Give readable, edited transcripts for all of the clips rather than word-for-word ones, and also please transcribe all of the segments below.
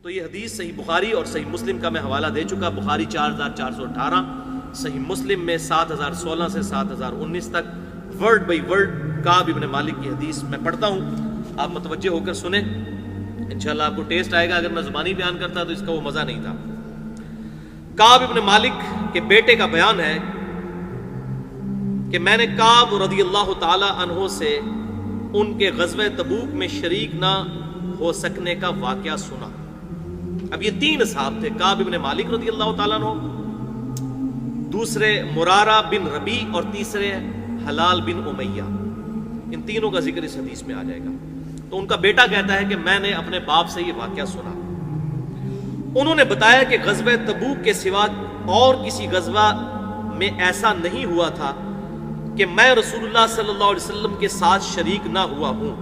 تو یہ حدیث صحیح بخاری اور صحیح مسلم کا میں حوالہ دے چکا. بخاری 4418، صحیح مسلم میں 7016 سے 7019 تک ورڈ بائی ورڈ کعب ابن مالک کی حدیث میں پڑھتا ہوں. آپ متوجہ ہو کر سنیں، انشاءاللہ آپ کو ٹیسٹ آئے گا. اگر میں زبانی بیان کرتا تو اس کا وہ مزہ نہیں تھا. کعب ابن مالک کے بیٹے کا بیان ہے کہ میں نے کعب رضی اللہ تعالی عنہ سے ان کے غزوہ تبوک میں شریک نہ ہو سکنے کا واقعہ سنا. اب یہ تین اصحاب تھے، کعب ابن مالک رضی اللہ تعالیٰ عنہ، دوسرے مرارہ بن ربیع اور تیسرے حلال بن امیہ. ان تینوں کا ذکر اس حدیث میں آ جائے گا. تو ان کا بیٹا کہتا ہے کہ میں نے اپنے باپ سے یہ واقعہ سنا. انہوں نے بتایا کہ غزوہ تبوک کے سوا اور کسی غزوہ میں ایسا نہیں ہوا تھا کہ میں رسول اللہ صلی اللہ علیہ وسلم کے ساتھ شریک نہ ہوا ہوں.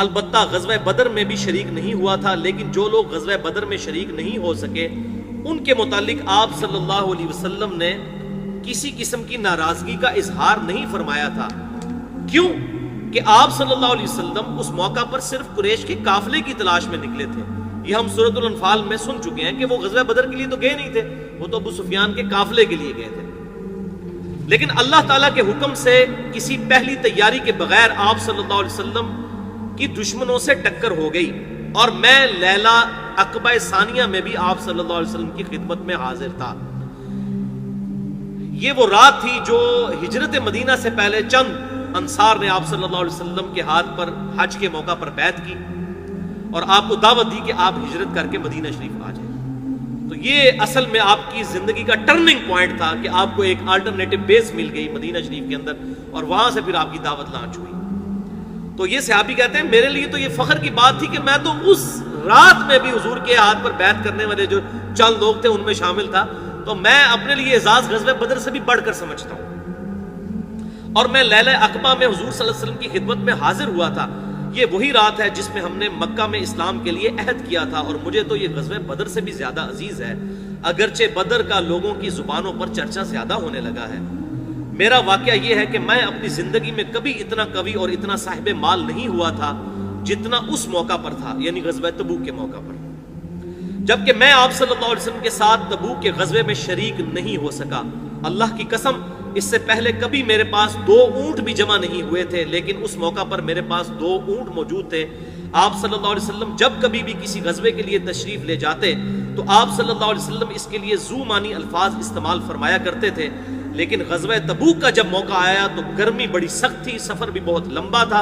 البتہ غزوہ بدر میں بھی شریک نہیں ہوا تھا، لیکن جو لوگ غزوہ بدر میں شریک نہیں ہو سکے ان کے متعلق آپ صلی اللہ علیہ وسلم نے کسی قسم کی ناراضگی کا اظہار نہیں فرمایا تھا. کیوں کہ آپ صلی اللہ علیہ وسلم اس موقع پر صرف قریش کے قافلے کی تلاش میں نکلے تھے. یہ ہم سورۃ الانفال میں سن چکے ہیں کہ وہ غزوہ بدر کے لیے تو گئے نہیں تھے، وہ تو ابو سفیان کے قافلے کے لیے گئے تھے. لیکن اللہ تعالیٰ کے حکم سے کسی پہلی تیاری کے بغیر آپ صلی اللہ علیہ وسلم کی دشمنوں سے ٹکر ہو گئی، اور میں لیلہ عقبہ ثانیہ میں بھی آپ صلی اللہ علیہ وسلم کی خدمت میں حاضر تھا. یہ وہ رات تھی جو ہجرت مدینہ سے پہلے چند انصار نے آپ صلی اللہ علیہ وسلم کے ہاتھ پر حج کے موقع پر بیعت کی اور آپ کو دعوت دی کہ آپ ہجرت کر کے مدینہ شریف آ جائیں. تو یہ اصل میں آپ کی زندگی کا ٹرننگ پوائنٹ تھا کہ آپ کو ایک الٹرنیٹو بیس مل گئی مدینہ شریف کے اندر، اور وہاں سے پھر آپ کی دعوت لانچ ہوئی. تو یہ صحابی کہتے ہیں میرے لیے تو یہ فخر کی بات تھی کہ میں تو اس رات میں بھی حضور کے ہاتھ پر بیعت کرنے والے جو چند لوگ تھے ان میں شامل تھا. تو میں اپنے لیے اعزاز غزوہ بدر سے بھی بڑھ کر سمجھتا ہوں. اور میں لیلہ عقبہ میں حضور صلی اللہ علیہ وسلم کی خدمت میں حاضر ہوا تھا. یہ وہی رات ہے جس میں ہم نے مکہ میں اسلام کے لیے عہد کیا تھا، اور مجھے تو یہ غزوہ بدر سے بھی زیادہ عزیز ہے، اگرچہ بدر کا لوگوں کی زبانوں پر چرچا زیادہ ہونے لگا ہے. میرا واقعہ یہ ہے کہ میں اپنی زندگی میں کبھی اتنا قوی اور اتنا صاحب مال نہیں ہوا تھا جتنا اس موقع پر تھا، یعنی غزوہ تبوک کے موقع پر. جبکہ میں آپ صلی اللہ علیہ وسلم کے ساتھ تبوک کے غزوے میں شریک نہیں ہو سکا. اللہ کی قسم اس سے پہلے کبھی میرے پاس 2 اونٹ بھی جمع نہیں ہوئے تھے، لیکن اس موقع پر میرے پاس 2 اونٹ موجود تھے. آپ صلی اللہ علیہ وسلم جب کبھی بھی کسی غزوے کے لیے تشریف لے جاتے تو آپ صلی اللہ علیہ وسلم اس کے لیے ذو معنی الفاظ استعمال فرمایا کرتے تھے. لیکن غزوہ تبوک کا جب موقع آیا تو گرمی بڑی سخت تھی، سفر بھی بہت لمبا تھا،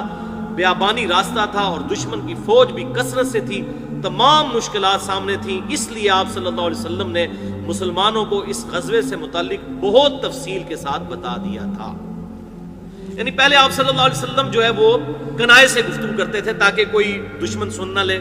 بیابانی راستہ تھا اور دشمن کی فوج بھی کثرت سے تھی، تمام مشکلات سامنے تھیں. اس لیے آپ صلی اللہ علیہ وسلم نے مسلمانوں کو اس غزوے سے متعلق بہت تفصیل کے ساتھ بتا دیا تھا. یعنی پہلے آپ صلی اللہ علیہ وسلم جو ہے وہ کنائے سے گفتگو کرتے تھے تاکہ کوئی دشمن سن نہ لے،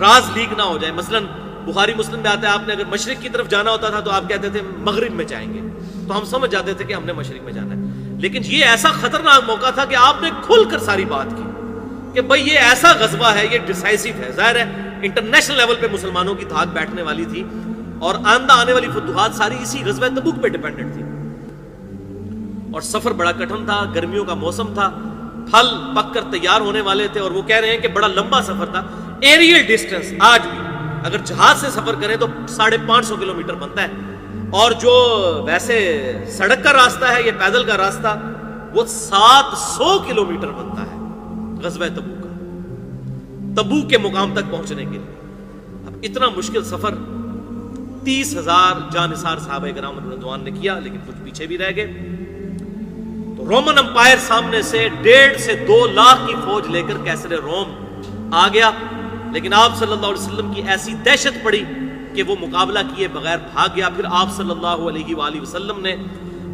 راز لیک نہ ہو جائے. مثلا بخاری مسلم میں آتا ہے آپ نے اگر مشرق کی طرف جانا ہوتا تھا تو آپ کہتے تھے مغرب میں جائیں گے، تو ہم سمجھ جاتے تھے کہ ہم نے مشرق میں جانا ہے. لیکن یہ ایسا خطرناک موقع تھا کہ آپ نے کھل کر ساری بات کی کہ بھئی یہ ایسا غزوہ ہے، یہ ڈیسائسو ہے. ظاہر ہے انٹرنیشنل لیول پہ مسلمانوں کی دھاک بیٹھنے والی تھی اور آئندہ آنے والی فتوحات ساری اسی غزوہ تبوک پہ ڈیپینڈنٹ تھی. اور سفر بڑا کٹھن تھا، گرمیوں کا موسم تھا، پھل پک کر تیار ہونے والے تھے، اور وہ کہہ رہے ہیں کہ بڑا لمبا سفر تھا. ایریل ڈسٹنس آج بھی اگر جہاز سے سفر کریں تو 550 کلومیٹر بنتا ہے، اور جو ویسے سڑک کا راستہ ہے یا پیدل کا راستہ وہ 700 کلومیٹر بنتا ہے غزوہ تبوک کا، تبوک کے مقام تک پہنچنے کے لیے. اب اتنا مشکل سفر 30,000 جانثار صحابہ کرام رضوان نے کیا، لیکن کچھ پیچھے بھی رہ گئے. تو رومن امپائر سامنے سے 1.5 سے 2 لاکھ کی فوج لے کر کیسر روم آ گیا، لیکن آپ صلی اللہ علیہ وسلم کی ایسی دہشت پڑی کہ وہ مقابلہ کیے بغیر بھاگ گیا. پھر آپ صلی اللہ علیہ وآلہ وسلم نے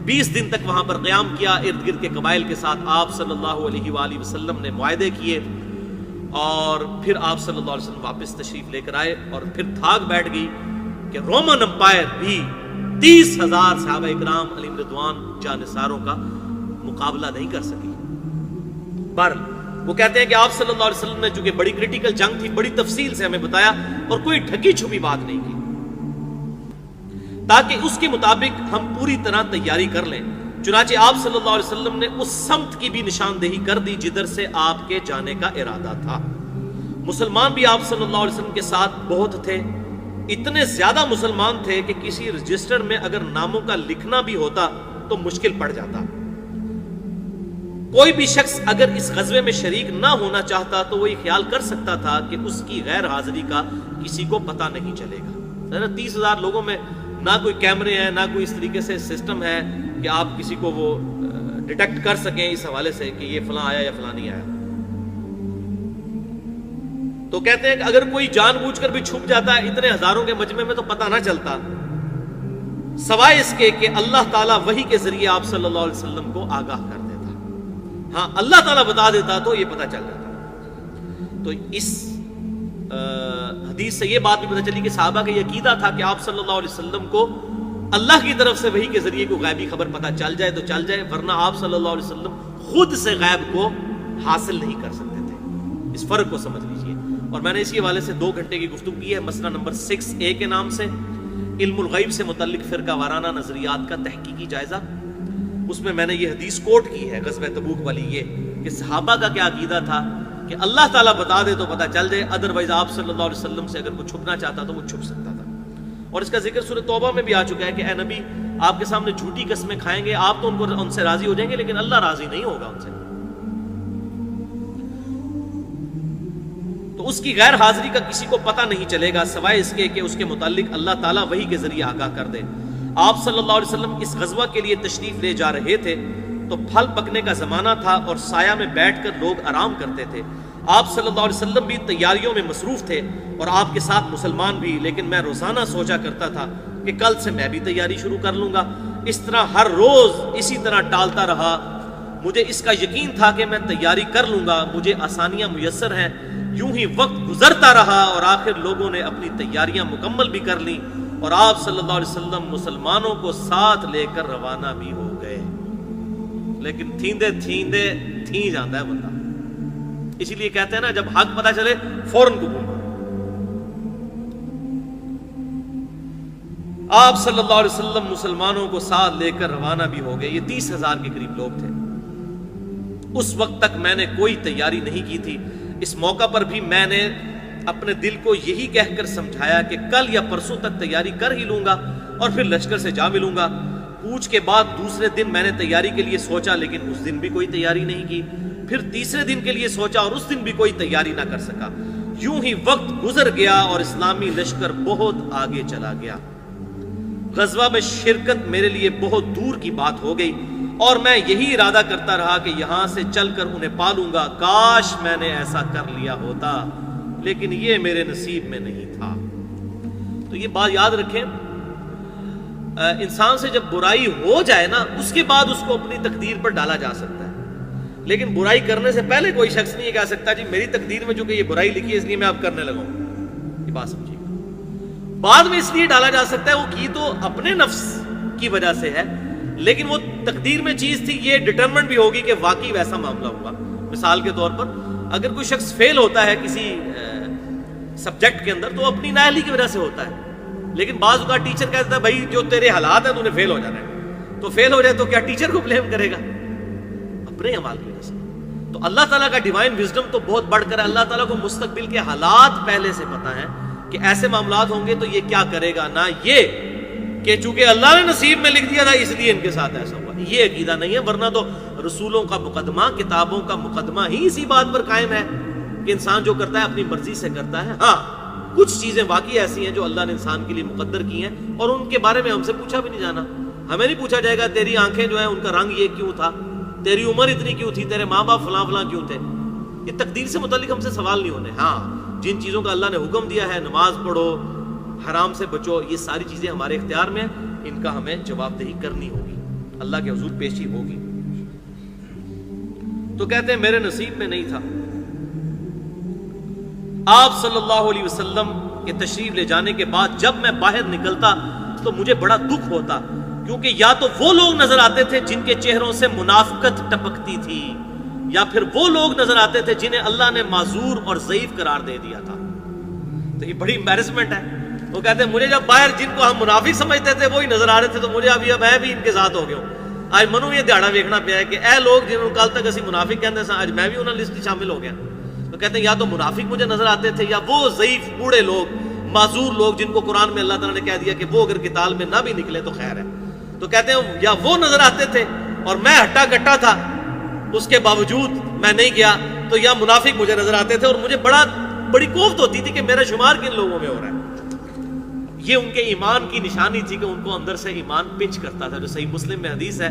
20 دن تک وہاں پر قیام کیا، ارد گرد کے قبائل کے ساتھ آپ صلی اللہ علیہ وآلہ وسلم نے معاہدے کیے، اور پھر آپ صلی اللہ علیہ وسلم واپس تشریف لے کر آئے. اور پھر دھاگ بیٹھ گئی کہ رومن امپائر بھی 30,000 صحابہ اکرام علیہم رضوان جانثاروں کا مقابلہ نہیں کر سکی. بہرحال وہ کہتے ہیں کہ آپ صلی اللہ علیہ وسلم نے چونکہ بڑی کریٹیکل جنگ تھی، بڑی تفصیل سے ہمیں بتایا اور کوئی ڈھکی چھپی بات نہیں کی، تاکہ اس کے مطابق ہم پوری طرح تیاری کر لیں. چنانچہ آپ صلی اللہ علیہ وسلم نے اس سمت کی بھی نشاندہی کر دی جدھر سے آپ کے جانے کا ارادہ تھا. مسلمان بھی آپ صلی اللہ علیہ وسلم کے ساتھ بہت تھے، اتنے زیادہ مسلمان تھے کہ کسی رجسٹر میں اگر ناموں کا لکھنا بھی ہوتا تو مشکل پڑ جاتا. کوئی بھی شخص اگر اس غزوے میں شریک نہ ہونا چاہتا تو وہ یہ خیال کر سکتا تھا کہ اس کی غیر حاضری کا کسی کو پتہ نہیں چلے گا. 30,000 لوگوں میں نہ کوئی کیمرے ہیں، نہ کوئی اس طریقے سے سسٹم ہے کہ آپ کسی کو وہ ڈیٹیکٹ کر سکیں اس حوالے سے کہ یہ فلاں آیا یا فلاں نہیں آیا. تو کہتے ہیں کہ اگر کوئی جان بوجھ کر بھی چھپ جاتا ہے اتنے ہزاروں کے مجمع میں تو پتہ نہ چلتا، سوائے اس کے کہ اللہ تعالیٰ وحی کے ذریعے آپ صلی اللہ علیہ وسلم کو آگاہ کر دیتا. ہاں اللہ تعالیٰ بتا دیتا تو یہ پتہ چل جاتا. تو اس حدیث سے یہ بات بھی پتہ چلی کہ صحابہ کا یہ عقیدہ تھا کہ آپ صلی اللہ علیہ وسلم کو اللہ کی طرف سے وحی کے ذریعے کو غیبی خبر پتہ چل جائے تو چل جائے، ورنہ آپ صلی اللہ علیہ وسلم خود سے غیب کو حاصل نہیں کر سکتے تھے. اس فرق کو سمجھ لیجئے. اور میں نے اسی حوالے سے 2 گھنٹے کی گفتگو کی ہے، مسئلہ نمبر 6A کے نام سے، علم الغیب سے متعلق فرقہ وارانہ نظریات کا تحقیقی جائزہ. اس میں نے یہ حدیث کوٹ کی ہے غزوہ تبوک والی، یہ کہ صحابہ کا کیا عقیدہ تھا کہ اللہ تعالیٰ بتا دے تو پتہ چل جائے، ادروائز آپ صلی اللہ علیہ وسلم سے اگر کوئی چھپنا چاہتا تو وہ چھپ سکتا تھا. اور اس کا ذکر سورہ توبہ میں بھی آ چکا ہے کہ اے نبی آپ کے سامنے جھوٹی قسمیں کھائیں گے، آپ تو ان سے راضی ہو جائیں گے لیکن اللہ راضی نہیں ہوگا ان سے. تو اس کی غیر حاضری کا کسی کو پتہ نہیں چلے گا سوائے اس کے کہ اس کے متعلق اللہ تعالیٰ وحی کے ذریعے آگاہ کر دے. آپ صلی اللہ علیہ وسلم اس غزوہ کے لیے تشریف لے جا رہے تھے تو پھل پکنے کا زمانہ تھا اور سایہ میں بیٹھ کر لوگ آرام کرتے تھے. آپ صلی اللہ علیہ وسلم بھی تیاریوں میں مصروف تھے اور آپ کے ساتھ مسلمان بھی، لیکن میں روزانہ سوچا کرتا تھا کہ کل سے میں بھی تیاری شروع کر لوں گا. اس طرح ہر روز اسی طرح ٹالتا رہا. مجھے اس کا یقین تھا کہ میں تیاری کر لوں گا، مجھے آسانیاں میسر ہیں. یوں ہی وقت گزرتا رہا اور آخر لوگوں نے اپنی تیاریاں مکمل بھی کر لیں اور آپ صلی اللہ علیہ وسلم مسلمانوں کو ساتھ لے کر روانہ بھی ہو گئے. لیکن تھیندے تھیندے تھی جاتا ہے بندہ. اسی لیے کہتے ہیں نا جب حق پتہ چلے فوراً قبول کرو. آپ صلی اللہ علیہ وسلم مسلمانوں کو ساتھ لے کر روانہ بھی ہو گئے. یہ 30,000 کے قریب لوگ تھے. اس وقت تک میں نے کوئی تیاری نہیں کی تھی. اس موقع پر بھی میں نے اپنے دل کو یہی کہہ کر سمجھایا کہ کل یا پرسوں تک تیاری کر ہی لوں گا اور پھر لشکر سے جا ملوں گا. کوچ کے بعد دوسرے دن میں نے تیاری کے لیے سوچا لیکن اس دن بھی کوئی تیاری نہیں کی. پھر تیسرے دن کے لیے سوچا اور اس دن بھی کوئی تیاری نہ کر سکا. یوں ہی وقت گزر گیا اور اسلامی لشکر بہت آگے چلا گیا. غزوہ میں شرکت میرے لیے بہت دور کی بات ہو گئی اور میں یہی ارادہ کرتا رہا کہ یہاں سے چل کر انہیں پالوں گا. کاش میں نے ایسا کر لیا ہوتا لیکن یہ میرے نصیب میں نہیں تھا. تو یہ بات یاد رکھیں، انسان سے جب برائی ہو جائے نا اس کے بعد اس کو اپنی تقدیر پر ڈالا جا سکتا ہے، لیکن برائی کرنے سے پہلے کوئی شخص نہیں کہہ سکتا جی میری تقدیر میں جو کہ یہ برائی لکھی ہے اس لیے میں اب کرنے لگا ہوں. یہ بات سمجھیے گا. بعد میں اس لیے ڈالا جا سکتا ہے وہ کی تو اپنے نفس کی وجہ سے ہے لیکن وہ تقدیر میں چیز تھی، یہ ڈٹرمنٹ بھی ہوگی کہ واقعی ویسا معاملہ ہوا. مثال کے طور پر اگر کوئی شخص فیل ہوتا ہے کسی سبجیکٹ کے اندر تو اپنی نااہلی کی وجہ سے ہوتا ہے، لیکن بعض اوقات ٹیچر کہتا ہے بھائی جو تیرے حالات ہیں تو نے فیل ہو جانا ہے. تو فیل ہو جائے تو کیا ٹیچر کو بلیم کرے گا؟ اپنے اعمال کی وجہ سے. تو اللہ تعالیٰ کا ڈیوائن وزڈم تو بہت بڑھ کر ہے. اللہ تعالیٰ کو مستقبل کے حالات پہلے سے پتہ ہے کہ ایسے معاملات ہوں گے تو یہ کیا کرے گا، نہ یہ کہ چونکہ اللہ نے نصیب میں لکھ دیا تھا اس لیے ان کے ساتھ ایسا ہوا. یہ عقیدہ نہیں ہے، ورنہ تو رسولوں کا مقدمہ، کتابوں کا مقدمہ ہی اسی بات پر قائم ہے کہ انسان جو کرتا ہے اپنی مرضی سے کرتا ہے. ہاں کچھ چیزیں واقعی ایسی ہیں جو اللہ نے انسان کے لیے مقدر کی ہیں اور ان کے بارے میں ہم سے پوچھا بھی نہیں جانا. ہمیں نہیں پوچھا جائے گا تیری آنکھیں جو ہیں ان کا رنگ یہ کیوں تھا، تیری عمر اتنی کیوں تھی، تیرے ماں باپ فلاں فلاں کیوں تھے. یہ تقدیر سے متعلق ہم سے سوال نہیں ہونے. ہاں جن چیزوں کا اللہ نے حکم دیا ہے، نماز پڑھو، حرام سے بچو، یہ ساری چیزیں ہمارے اختیار میں ہیں، ان کا ہمیں جواب دہی کرنی ہوگی، اللہ کے حضور پیشی ہوگی. تو کہتے ہیں میرے نصیب میں نہیں تھا. آپ صلی اللہ علیہ وسلم کے تشریف لے جانے کے بعد جب میں باہر نکلتا تو مجھے بڑا دکھ ہوتا، کیونکہ یا تو وہ لوگ نظر آتے تھے جن کے چہروں سے منافقت ٹپکتی تھی، یا پھر وہ لوگ نظر آتے تھے جنہیں اللہ نے معذور اور ضعیف قرار دے دیا تھا. تو یہ بڑی امبیرسمنٹ ہے. وہ کہتے ہیں مجھے جب باہر جن کو ہم منافق سمجھتے تھے وہی نظر آ رہے تھے تو مجھے اب میں بھی ان کے ساتھ ہو گیا ہوں. آج منو یہ دیہڑا ویکھنا پیا ہے کہ اے لوگ جنہوں کل تک اسی منافق کہتے ہیں آج میں بھی انہوں لسٹ شامل ہو گیا. تو کہتے ہیں یا تو منافق مجھے نظر آتے تھے یا وہ ضعیف بوڑھے لوگ معذور لوگ جن کو قرآن میں اللہ تعالیٰ نے کہہ دیا کہ وہ اگر قتال میں نہ بھی نکلے تو خیر ہے، تو کہتے ہیں یا وہ نظر آتے تھے اور میں ہٹا کٹا تھا اس کے باوجود میں نہیں گیا، تو یا منافق مجھے نظر آتے تھے اور مجھے بڑی کوفت ہوتی تھی کہ میرا شمار کن لوگوں میں ہو رہا ہے۔ یہ ان کے ایمان کی نشانی تھی کہ ان کو اندر سے ایمان پنچ کرتا تھا، جو صحیح مسلم میں حدیث ہے،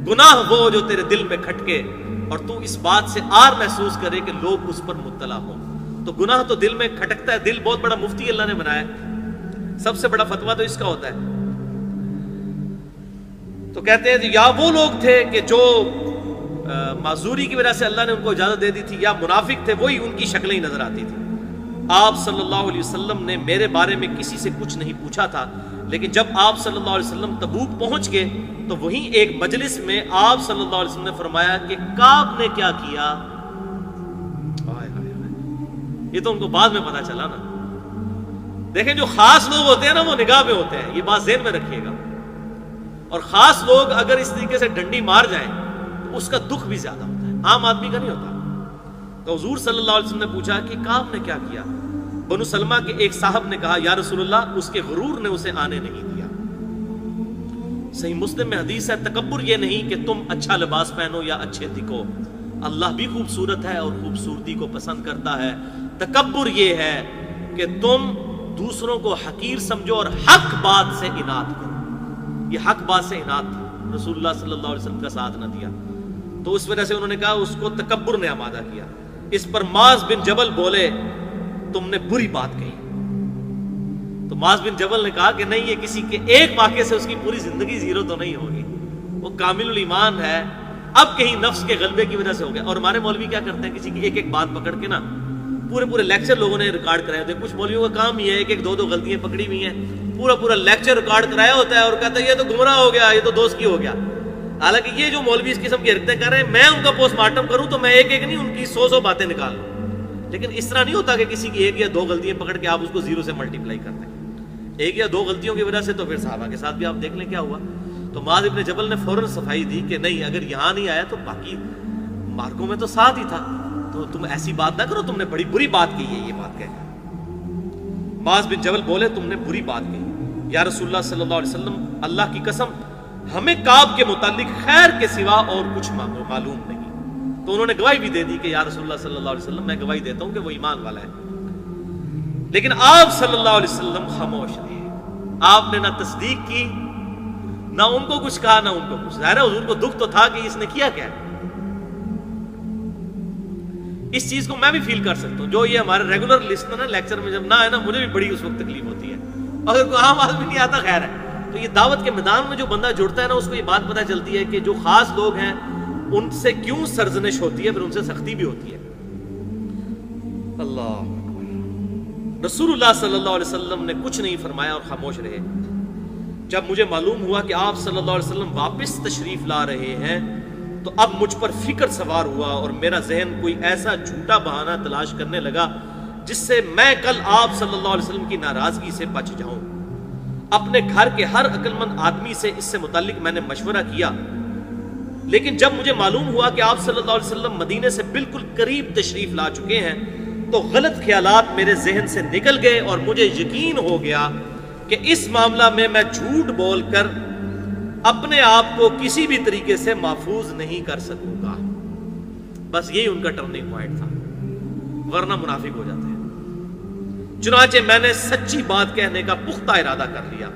گناہ وہ جو تیرے دل میں کھٹکے اور تو اس بات سے آر محسوس کرے کہ لوگ اس پر مبتلا ہوں۔ تو گناہ تو دل میں کھٹکتا ہے، دل بہت بڑا مفتی اللہ نے بنایا ہے، سب سے بڑا فتویٰ تو اس کا ہوتا ہے۔ تو کہتے ہیں یا وہ لوگ تھے کہ جو معذوری کی وجہ سے اللہ نے ان کو اجازت دے دی تھی، یا منافق تھے، وہی ان کی شکلیں ہی نظر آتی تھی۔ آپ صلی اللہ علیہ وسلم نے میرے بارے میں کسی سے کچھ نہیں پوچھا تھا، لیکن جب آپ صلی اللہ علیہ وسلم تبوک پہنچ گئے تو وہیں ایک مجلس میں آپ صلی اللہ علیہ وسلم نے فرمایا کہ کعب نے کیا کیا۔ یہ تو ان کو بعد میں پتا چلا نا۔ دیکھیں جو خاص لوگ ہوتے ہیں نا وہ نگاہ میں ہوتے ہیں، یہ بات ذہن میں رکھیے گا، اور خاص لوگ اگر اس طریقے سے ڈنڈی مار جائیں تو اس کا دکھ بھی زیادہ ہوتا ہے، عام آدمی کا نہیں ہوتا۔ تو حضور صلی اللہ علیہ وسلم نے پوچھا کہ کعب نے کیا کیا؟ بنو سلمہ کے ایک صاحب نے کہا یا رسول اللہ اس کے غرور نے اسے آنے نہیں دیا۔ صحیح مسلم میں حدیث ہے تکبر یہ نہیں کہ تم اچھا لباس پہنو یا اچھے دکھو، اللہ بھی خوبصورت ہے اور خوبصورتی کو پسند کرتا ہے، تکبر یہ ہے کہ تم دوسروں کو حقیر سمجھو اور حق بات سے اناد کرو۔ یہ حق بات سے اناد تھا، رسول اللہ صلی اللہ علیہ وسلم کا ساتھ نہ دیا، تو اس وجہ سے انہوں نے کہا اس کو تکبر نے آمادہ کیا۔ اس پر معاذ بن جبل بولے تم نے بری بات کہی، تو معاذ بن جبل نے کہا کہ نہیں، یہ کسی کے ایک واقعے سے اس کی پوری زندگی زیرو تو نہیں ہوگی، وہ کامل الایمان ہے، اب کہیں نفس کے غلبے کی وجہ سے ہو گیا۔ اور ہمارے مولوی کیا کرتے ہیں، کسی کی ایک ایک بات پکڑ کے نا پورے لیکچر لوگوں نے ریکارڈ کرائے ہوتے ہیں، کچھ مولویوں کا کام ہی ہے ایک دو غلطیاں پکڑی ہوئی ہیں، پورا لیکچر ریکارڈ کرایا ہوتا ہے اور کہتا ہے یہ تو گمراہ ہو گیا، یہ تو دوست کی ہو گیا۔ حالانکہ یہ جو مولوی اس قسم کی حرکتیں کر رہے ہیں، میں ان کا پوسٹ مارٹم کروں تو میں ایک ایک نہیں، ان کی 100 باتیں نکال لوں، لیکن اس طرح نہیں ہوتا کہ کسی کی ایک یا دو غلطیاں پکڑ کے آپ اس کو زیرو سے ملٹیپلائی کرتے ہیں۔ ایک یا دو غلطیوں کی وجہ سے تو پھر صحابہ کے ساتھ بھی آپ دیکھ لیں کیا ہوا۔ تو معاذ ابن جبل نے فوراً صفائی دی کہ نہیں، اگر یہاں نہیں آیا تو باقی مارکوں میں تو ساتھ ہی تھا، تو تم ایسی بات نہ کرو، تم نے بڑی بری بات کی ہے یہ بات کہہ کر۔ معاذ بن جبل بولے تم نے بری بات کہی یا رسول اللہ صلی اللہ علیہ وسلم، اللہ کی قسم ہمیں کعب کے متعلق خیر کے سوا اور کچھ معلوم نہیں۔ تو انہوں نے گواہی بھی دے دی کہ یا رسول اللہ صلی اللہ علیہ وسلم میں گواہی دیتا ہوں کہ وہ ایمان والا ہے، لیکن آپ صلی اللہ علیہ وسلم خاموش رہے، آپ نے نہ تصدیق کی، نہ ان کو کچھ کہا، نہ ان کو کچھ۔ ظاہر ہے حضور کو دکھ تو تھا کہ اس نے کیا کیا ہے۔ اس چیز کو میں بھی فیل کر سکتا ہوں، جو یہ ہمارے ریگولر لسنر نا لیکچر میں جب نہ ہے نا، مجھے بھی بڑی اس وقت تکلیف ہوتی ہے، اگر کوئی عام آدمی نہیں آتا خیر ہے۔ تو یہ دعوت کے میدان میں جو بندہ جڑتا ہے نا، اس کو یہ بات پتہ چلتی ہے کہ جو خاص لوگ ہیں ان سے کیوں سرزنش ہوتی ہے، پھر ان سے سختی بھی ہوتی ہے۔ اللہ اکبر۔ رسول اللہ صلی اللہ علیہ وسلم نے کچھ نہیں فرمایا اور خاموش رہے۔ جب مجھے معلوم ہوا کہ آپ صلی اللہ علیہ وسلم واپس تشریف لا رہے ہیں تو اب مجھ پر فکر سوار ہوا اور میرا ذہن کوئی ایسا جھوٹا بہانہ تلاش کرنے لگا جس سے میں کل آپ صلی اللہ علیہ وسلم کی ناراضگی سے بچ جاؤں۔ اپنے گھر کے ہر عقل مند آدمی سے اس سے متعلق میں نے مشورہ کیا، لیکن جب مجھے معلوم ہوا کہ آپ صلی اللہ علیہ وسلم مدینے سے بالکل قریب تشریف لا چکے ہیں تو غلط خیالات میرے ذہن سے نکل گئے اور مجھے یقین ہو گیا کہ اس معاملہ میں جھوٹ بول کر اپنے آپ کو کسی بھی طریقے سے محفوظ نہیں کر سکوں گا۔ بس یہی ان کا ٹرننگ پوائنٹ تھا، ورنہ منافق ہو جاتے ہیں۔ چنانچہ میں نے سچی بات کہنے کا پختہ ارادہ کر لیا۔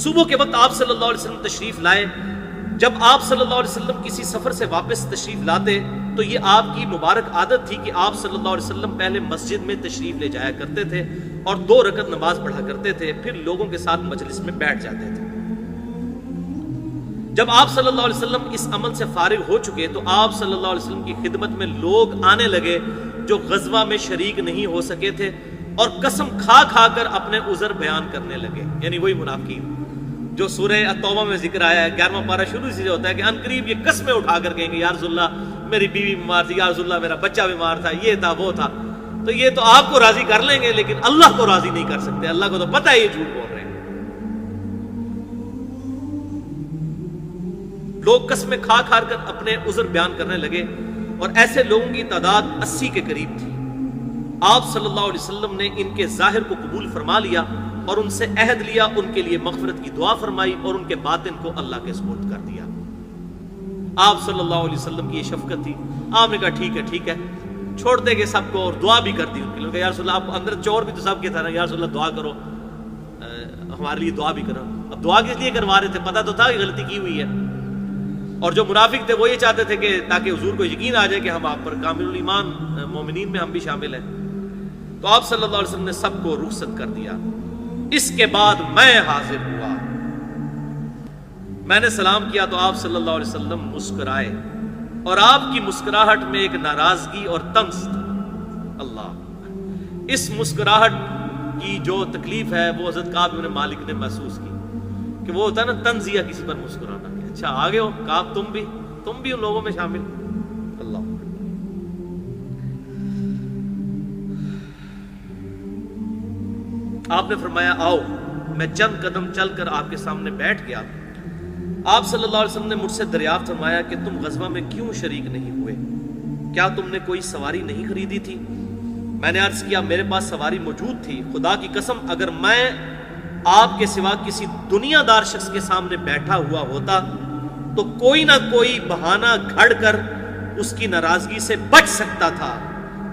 صبح کے وقت آپ صلی اللہ علیہ وسلم تشریف لائے۔ جب آپ صلی اللہ علیہ وسلم کسی سفر سے واپس تشریف لاتے تو یہ آپ کی مبارک عادت تھی کہ آپ صلی اللہ علیہ وسلم پہلے مسجد میں تشریف لے جایا کرتے تھے اور 2 رکعت نماز پڑھا کرتے تھے، پھر لوگوں کے ساتھ مجلس میں بیٹھ جاتے تھے۔ جب آپ صلی اللہ علیہ وسلم اس عمل سے فارغ ہو چکے تو آپ صلی اللہ علیہ وسلم کی خدمت میں لوگ آنے لگے جو غزوہ میں شریک نہیں ہو سکے تھے اور قسم کھا کھا کر اپنے عذر بیان کرنے لگے، یعنی وہی منافقین جو سورہ التوبہ میں ذکر آیا ہے، 11واں پارہ شروع سے ہوتا ہے کہ ان قریب یہ قسمیں اٹھا کر کہیں گے یا رسول اللہ میری بیوی بیمار تھی، یا رسول اللہ میرا بچہ بیمار تھا، یہ تھا وہ تھا۔ تو یہ تو آپ کو راضی کر لیں گے لیکن اللہ کو راضی نہیں کر سکتے، اللہ کو تو پتہ ہے یہ جھوٹ بول رہے ہیں۔ لوگ قسمیں کھا کھا کر اپنے عذر بیان کرنے لگے اور ایسے لوگوں کی تعداد 80 کے قریب تھی۔ آپ صلی اللہ علیہ وسلم نے ان کے ظاہر کو قبول فرما لیا اور ان سے عہد لیا، ان کے لیے مغفرت کی دعا فرمائی اور ان کے باطن کو اللہ کے سپرد کر دیا۔ آپ صلی اللہ علیہ وسلم کی یہ شفقت تھی، آپ نے کہا ٹھیک ہے چھوڑ دے گے سب کو، اور دعا بھی کر دی ان کے لیے۔ یا رسول اللہ، آپ اندر چور بھی تو سب کے تھا نا، یا رسول اللہ دعا کرو، ہمارے لیے دعا بھی کرو۔ اب دعا کس لیے کروا رہے تھے؟ پتہ تو تھا کہ غلطی کی ہوئی ہے، اور جو منافق تھے وہ یہ چاہتے تھے کہ تاکہ حضور کو یقین آ جائے کہ ہم آپ پر کامل الایمان مومنین میں ہم بھی شامل ہیں۔ تو آپ صلی اللہ علیہ وسلم نے سب کو رخصت کر دیا۔ اس کے بعد میں حاضر ہوا، میں نے سلام کیا تو آپ صلی اللہ علیہ وسلم مسکرائے، اور آپ کی مسکراہٹ میں ایک ناراضگی اور طنز تھا۔ اللہ، اس مسکراہٹ کی جو تکلیف ہے وہ حضرت کعب بن مالک نے محسوس کی، کہ وہ ہوتا ہے نا طنزیہ کسی پر مسکرانا، کہ اچھا آگے ہو کعب، تم بھی ان لوگوں میں شامل۔ اللہ، آپ نے فرمایا آؤ، میں چند قدم چل کر آپ کے سامنے بیٹھ گیا۔ آپ صلی اللہ علیہ وسلم نے مجھ سے دریافت فرمایا کہ تم غزوہ میں کیوں شریک نہیں ہوئے؟ کیا تم نے کوئی سواری نہیں خریدی تھی؟ میں نے عرض کیا میرے پاس سواری موجود تھی، خدا کی قسم اگر میں آپ کے سوا کسی دنیا دار شخص کے سامنے بیٹھا ہوا ہوتا تو کوئی نہ کوئی بہانہ گھڑ کر اس کی ناراضگی سے بچ سکتا تھا۔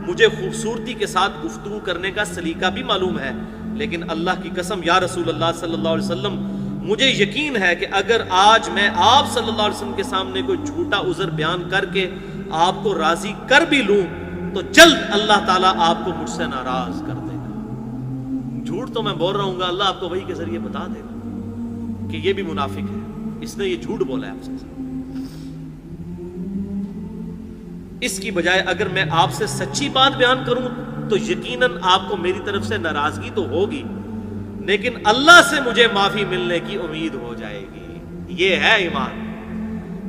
مجھے خوبصورتی کے ساتھ گفتگو کرنے کا سلیقہ بھی معلوم ہے، لیکن اللہ کی قسم یا رسول اللہ صلی اللہ علیہ وسلم، مجھے یقین ہے کہ اگر آج میں آپ صلی اللہ علیہ وسلم کے سامنے کوئی جھوٹا عذر بیان کر کے آپ کو راضی کر بھی لوں تو جلد اللہ تعالیٰ آپ کو مجھ سے ناراض کر دے گا۔ جھوٹ تو میں بول رہا ہوں گا، اللہ آپ کو وحی کے ذریعے بتا دے گا کہ یہ بھی منافق ہے، اس نے یہ جھوٹ بولا ہے آپ سے۔ اس کی بجائے اگر میں آپ سے سچی بات بیان کروں تو یقیناً آپ کو میری طرف سے ناراضگی تو ہوگی، لیکن اللہ سے مجھے معافی ملنے کی امید ہو جائے گی۔ یہ ہے ایمان۔